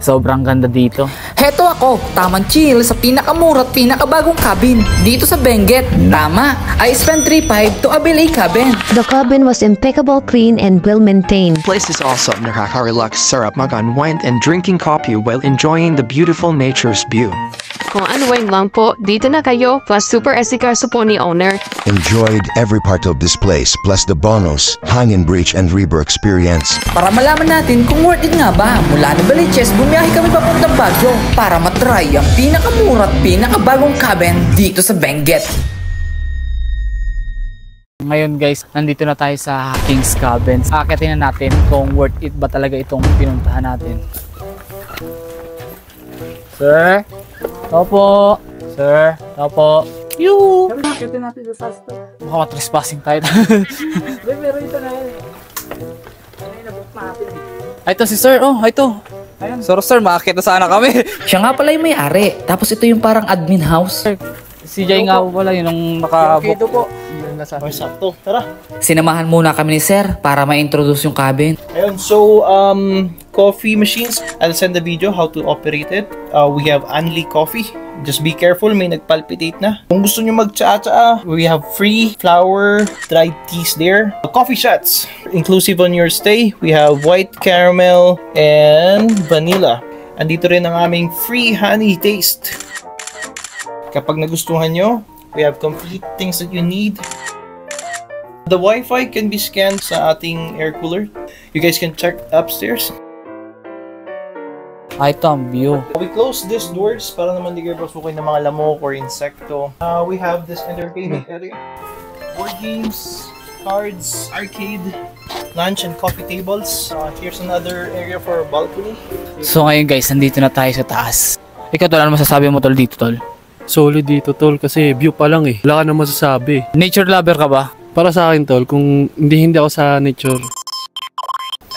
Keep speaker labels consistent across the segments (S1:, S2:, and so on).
S1: Sobrang ganda dito.
S2: Heto ako, tamang chill sa pinakamura at pinakabagong cabin dito sa Benguet. Tama, I spent 3.5 to avail a cabin.
S3: The cabin was impeccable, clean, and well maintained.
S4: Place is also nakaka-relax, sarap mag-unwind and drinking coffee while enjoying the beautiful nature's view.
S5: Kung unwind lang po, dito na kayo plus super asikaso po ni owner.
S6: Enjoyed every part of this place plus the bonus, hang and bridge and river experience.
S2: Para malaman natin kung worth it nga ba, mula Novaliches, bumiyahe kami papuntang Baguio para matry ang pinakamura at pinakabagong cabin dito sa Benguet.
S1: Ngayon guys, nandito na tayo sa King's Cabin. Akitin na natin kung worth it ba talaga itong pinuntahan natin. Sir? Opo. Sir? Opo. Yoo! Akitin natin sa sasta. Baka matrespassing tayo. Pero ito na yun. Ay, ito si sir. Oh, ito. Ayan. Sir, makakita sana kami.
S2: Siya nga pala yung may-ari, tapos ito yung parang admin house.
S1: Si Jay nga po pala, yun ang nakabook.
S7: Okay, ito po. Sakto. Tara.
S2: Sinamahan muna kami ni sir para ma-introduce yung cabin.
S7: Ayun, so, coffee machines. I'll send the video how to operate it. We have Anli coffee. Just be careful, may nagpalpitate na. Kung gusto nyo mag-tsa-tsa, we have free flower dried teas there. Coffee shots, inclusive on your stay. We have white caramel and vanilla. Andito rin ang aming free honey taste. Kapag nagustuhan nyo, we have complete things that you need. The Wi-Fi can be scanned sa ating air cooler. You guys can check upstairs.
S1: Ito ang view.
S7: We close these doors para naman di kayo pasukin ng mga lamok or insekto. We have this entertainment area. Board games, cards, arcade, lunch and coffee tables. Here's another area for a balcony.
S1: So ngayon guys, nandito na tayo sa taas. Ikaw tol, ano masasabi mo tol dito tol?
S8: Solid dito tol kasi view pa lang eh. Wala ka na masasabi.
S1: Nature lover ka ba?
S8: Para sa akin tol, kung hindi ako sa nature.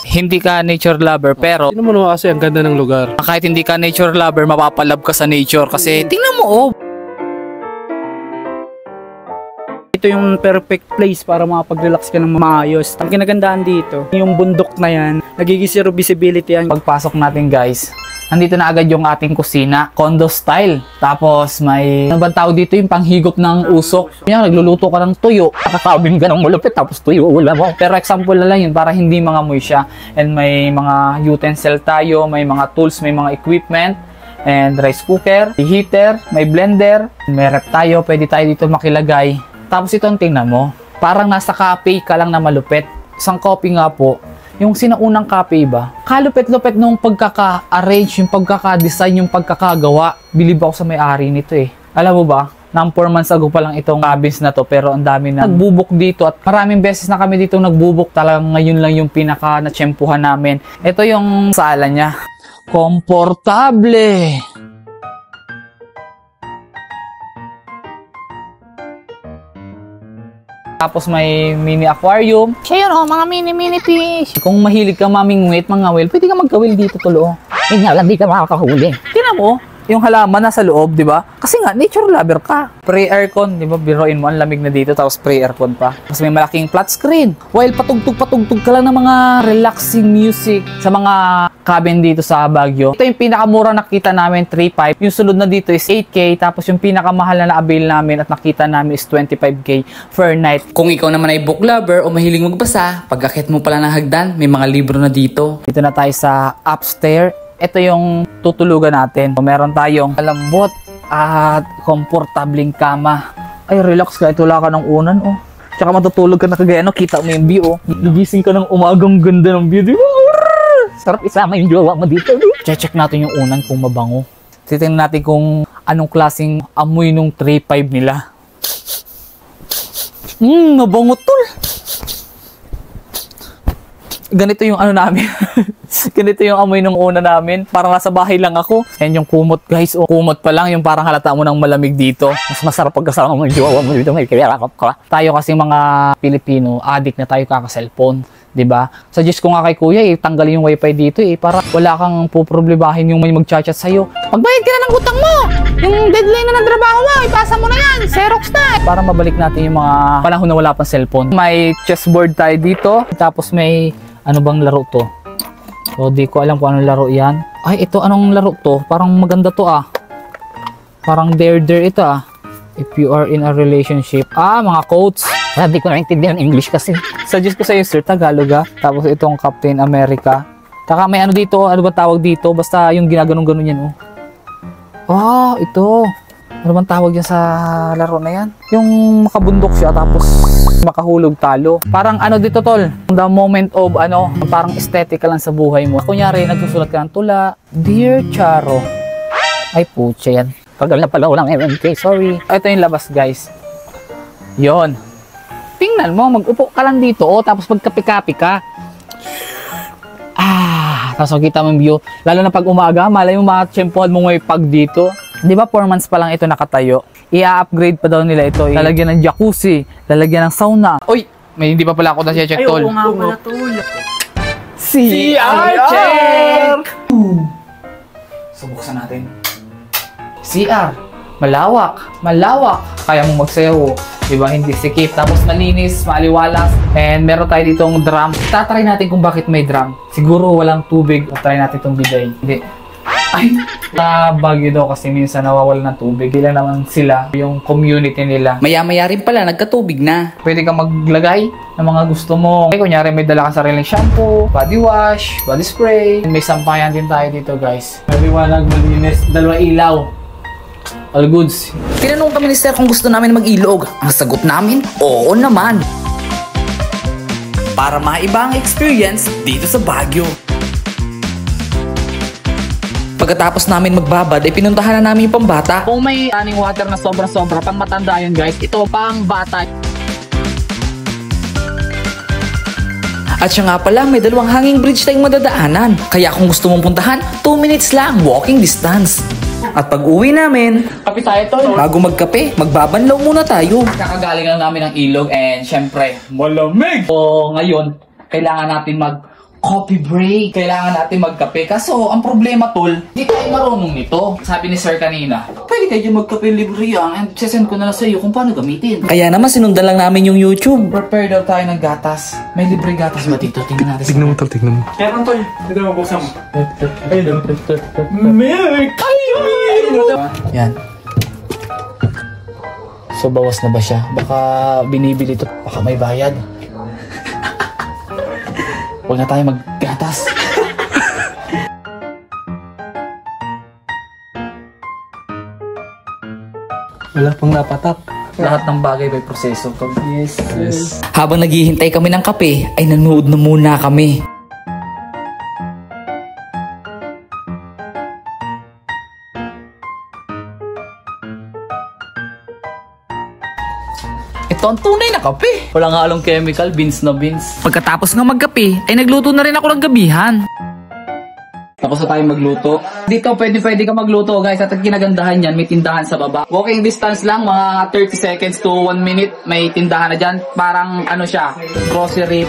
S1: Hindi ka nature lover pero
S8: Sino mo naman kasi ang ganda ng lugar.
S1: kahit hindi ka nature lover, mapapalab ka sa nature kasi tingnan mo oh.
S9: Ito yung perfect place para makapag-relax ka ng maayos. Ang kinagandaan dito, yung bundok na yan, nagiging zero visibility yan.
S1: Pagpasok natin guys, nandito na agad yung ating kusina, condo style. Tapos may, ano ba tawag dito, yung panghigop ng usok. Yan, nagluluto ka ng tuyo, nakakabing ka ng malupit, tapos tuyo, wala mo. Pero example na lang yun, para hindi mangamoy siya. And may mga utensil tayo, may mga tools, may mga equipment. And rice cooker, heater, may blender, may rep tayo, pwede tayo dito makilagay. Tapos ito ang tingnan mo, parang nasa cafe ka lang na malupit. Isang coffee nga po, yung sinaunang cafe ba, kalupit-lupit nung pagkaka-arrange, yung pagkaka-design, yung pagkakagawa. Bilib ako sa may-ari nito eh. Alam mo ba, nang 4 months ago pa lang itong cabins na to, pero ang dami na nagbubok dito at maraming beses na kami dito nagbubok. Talagang ngayon lang yung pinaka-natsyempuhan namin. Ito yung sala niya. Komportable! Tapos may mini aquarium. Siya yun, oh, mga mini fish. Kung mahilig ka mamingwit, mga whale, pwede ka magkawil dito tulo. Yun nga lang, di ka makakahuli. Tingnan mo, yung halaman nasa loob, di ba? Kasi nga, nature lover ka. Pre-aircon, di ba? Biroin mo, ang lamig na dito, tapos pre-aircon pa. Tapos may malaking flat screen. While patugtog-patugtog ka lang ng mga relaxing music sa mga cabin dito sa Baguio. Ito yung pinakamura nakita namin, 3.5. Yung sunod na dito is 8K. Tapos yung pinakamahal na na-avail namin at nakita namin is 25K per night.
S2: Kung ikaw naman ay book lover o mahilig magbasa, pag-akit mo pala ng hagdan, may mga libro na dito.
S1: Dito na tayo sa upstairs. Ito yung tutulugan natin. Meron tayong malambot at komportabling kama. Ay, relax ka. Ito wala ka ng unan, oh. Tsaka matutulog ka na kagaya, no? Kita mo yung view, oh. Gigising ka ng umagang ganda ng view. Sarap isama yung jowa mo dito. Check natin yung unan kung mabango. Titingnan natin kung anong klaseng amoy nung 3.5 nila. Mabango tol. Ganito yung ano namin. Ganito yung amoy ng una namin. Parang nasa bahay lang ako. Yan yung kumot guys. O kumot pa lang. Yung parang halata mo ng malamig dito. Mas masarap pagkasama mo yung jowa mo dito. May kayakap ka. Tayo kasi mga Pilipino, addict na tayo kaka-cellphone. Diba? Suggest ko nga kay kuya tanggalin yung wifi dito para wala kang puproblemahin yung may mag-chat sa'yo. Magbayad ka na ng utang mo! Yung deadline na ng trabaho mo, ipasa mo na yan! Xerox na! Para mabalik natin yung mga panahon na wala pang cellphone. May chessboard tayo dito. Tapos may ano bang laro to? So, di ko alam kung anong laro yan. Ay, ito, anong laro to? Parang maganda to ah. Parang dare ito ah. If you are in a relationship. Ah, mga quotes. Hindi ko naintindihan English kasi. Suggest ko sa'yo, sir, Tagalog ah. Tapos itong Captain America. Taka may ano dito, ano ba tawag dito? Basta yung ginaganong-ganon yan oh. Ah, ito. Ano bang tawag yan sa laro na yan? Yung makabundok siya tapos makahulog talo. Parang ano dito tol, the moment of ano, parang aesthetic ka lang sa buhay mo. Kunyari, nagsusulat ka ng tula, Dear Charo. Ay putya yan. Tagal na pala ko ng MMK, sorry. Ito yung labas guys. Yon. Tingnan mo, mag-upo ka lang dito oh, tapos magkapi-kapi ka. Ah, tapos makita mo yung view. Lalo na pag umaga, malay mo makatsyempohan mo may pag dito. Di ba 4 months pa lang ito nakatayo? I-upgrade pa daw nila ito. Lalagyan ng jacuzzi, lalagyan ng sauna. Uy, may hindi pa pala ako na-check tol.
S9: Ay, oo nga pala tol.
S1: CR check! So, buksan natin. CR. Malawak. Malawak. Kaya mong magsayaw. Diba? Hindi sikip. Tapos malinis, maaliwalas. And meron tayo ditong drum. Tatry natin kung bakit may drum. Siguro walang tubig. Try natin itong biday. Hindi. Ay, sa Baguio daw kasi minsan nawawala ng tubig. Hindi lang naman sila, yung community nila.
S2: Maya-maya rin pala, nagkatubig na.
S1: Pwede kang maglagay ng mga gusto mo. Okay, kunyari may dala ka sariling shampoo, body wash, body spray. May sampayan din tayo dito guys. Maliwanag, malinis, 2 ilaw. All goods.
S2: Tinanong kami ni Sir kung gusto namin mag-ilog. Ang sagot namin, oo naman. Para maiba ang experience dito sa Baguio. Pagkatapos namin magbabad, ay pinuntahan na namin yung pambata.
S1: Kung may running water na sobra-sobra, pang matanda yun guys, ito pang bata.
S2: At siya nga pala, may 2 hanging bridge tayong madadaanan. Kaya kung gusto mong puntahan, 2 minutes lang, walking distance. At pag uwi namin,
S1: kape tayo tol.
S2: Bago magkape, magbabanlaw muna tayo.
S1: Kakagaling lang namin ng ilog and syempre, malamig! So ngayon, kailangan natin coffee break. Kailangan natin magkape. Kaso, ang problema tol, di tayo marunong nito. Sabi ni sir kanina, pwede kayo magkape libre yan and sesend ko na lang sa iyo kung paano gamitin.
S2: Kaya naman sinundan lang namin yung YouTube.
S1: Prepare daw tayo ng gatas. May libre gatas ba dito? Tingnan natin.
S8: Tignan mo tol, tignan mo.
S9: Meron tol. Dito mo buksan mo.
S1: Milk! Yan. So, bawas na ba siya? Baka binibili ito. Baka may bayad. Huwag na tayo maggatas.
S8: Wala pang napatak.
S1: Lahat ng bagay may proseso. Yes.
S2: Habang naghihintay kami ng kape, ay nanood na muna kami.
S1: Ito ang tunay na kape. Wala nga along chemical, beans na beans.
S2: Pagkatapos nga magkape, ay nagluto na rin ako ng gabihan.
S1: Tapos na tayo magluto. Dito pwede ka magluto guys. At ang kinagandahan yan, may tindahan sa baba. Walking distance lang, mga 30 seconds to 1 minute. May tindahan na dyan. Parang ano siya, grocery.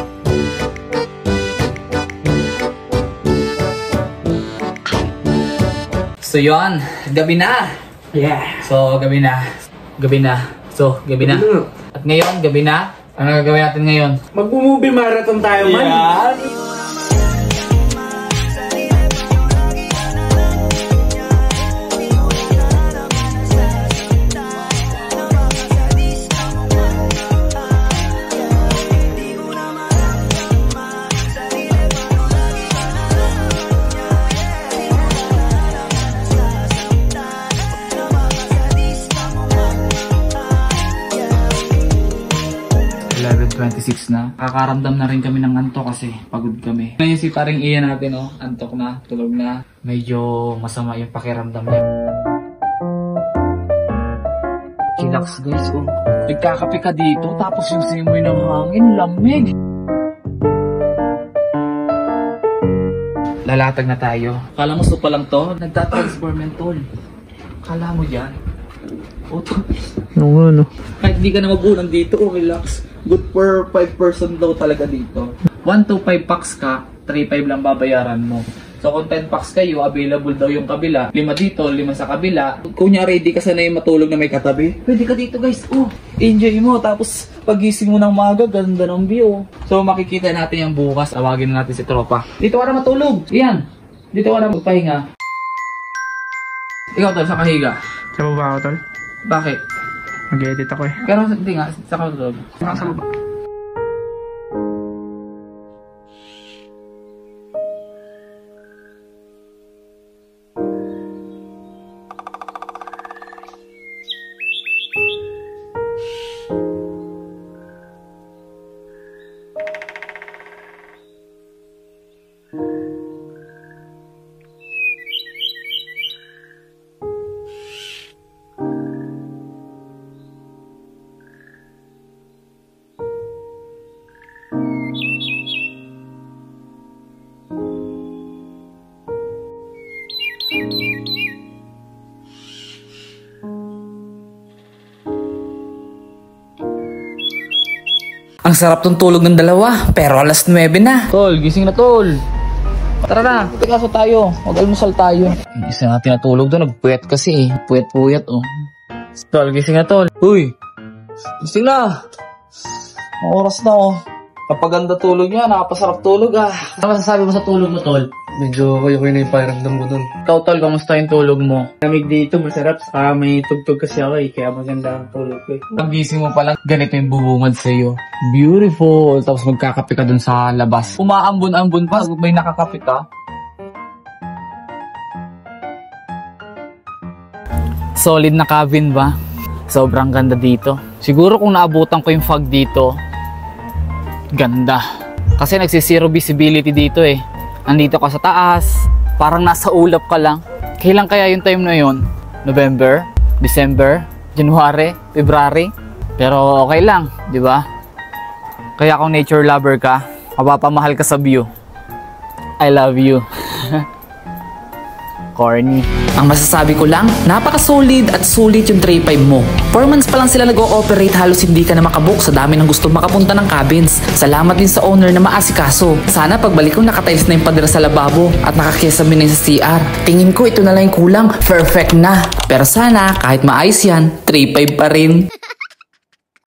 S1: So yun, gabi na.
S9: Yeah.
S1: So gabi na. Gabi na. So gabi na. At ngayon, gabi na. Ano gagawin natin ngayon?
S9: Mag-movie marathon tayo man.
S1: Na. Kakaramdam na rin kami ng antok kasi pagod kami. Ngayon si paring Ian natin, oh, antok na, tulog na. Medyo masama yung pakiramdam niya. Chillax guys, oh. Nagkakape ka dito tapos yung simoy ng hangin, lamig. Lalatag na tayo. Kala mo pa lang to, nagtatransform yan tol. Kala mo dyan. Oto.
S8: No.
S1: Kahit di ka na magulang dito, oh, relax. Good for 5 person daw talaga dito. 1 to 5 packs ka, 3.5 lang babayaran mo. So kung 10 packs kayo, available daw yung kabila. 5 dito, 5 sa kabila. Kunyari, di ka sanay matulog na may katabi. Pwede ka dito guys. Oh, enjoy mo. Tapos pagising mo ng maga, ganda ng view. So makikita natin yung bukas. Awagin na natin si tropa. Dito ka na matulog. Iyan. Dito ka na magpahinga. Ikaw tol, sa kahiga.
S7: Sa baba ako, tol.
S1: Bakit?
S7: Mag-edit ako eh.
S1: Pero hindi nga, sa katulog.
S7: Sa baba.
S2: Ang sarap ng tulog ng dalawa, pero alas 9 na.
S1: Tol, gising na tol. Tara na, pikaso tayo. Mag-almusal tayo. Gising natin natulog doon, nagpuyat kasi eh. Puyat-puyat oh. Tol, gising na tol. Uy, gising na. Ang oras na oh. Kapag ganda tulog niya, nakapasarap tulog ah. Ano masasabi mo sa tulog mo tol?
S8: Medyo kayo na yung pakiramdam ko dun.
S1: Ikaw tol, kamusta yung tulog mo?
S9: Lamig dito, masarap. Saka may tugtog kasi ako eh. Kaya maganda ang tulog ko eh.
S1: Pag gising mo palang, ganito yung bubungad sa'yo. Beautiful. Tapos magkakape ka dun sa labas. Umaambon-ambon pa, may nakakape ka. Solid na cabin ba? Sobrang ganda dito. Siguro kung naabutan ko yung fog dito, ganda. Kasi nagsisiro visibility dito eh. Nandito ka sa taas, parang nasa ulap ka lang. Kailan kaya yung time na yun? November, December, January, February? Pero okay lang, di ba? Kaya kung nature lover ka, mapapamahal ka sa view. I love you. Corny.
S2: Ang masasabi ko lang, napaka-solid at sulit yung tray 5 mo. 4 months pa lang sila nag-ooperate, halos hindi ka na makabook sa dami ng gusto makapunta ng cabins. Salamat din sa owner na maasikaso. Sana pagbalik ko nakatiles na yung pader sa lababo at nakakesame na sa CR. Tingin ko ito na lang yung kulang, perfect na. Pero sana kahit maayos yan, tray 5 pa rin.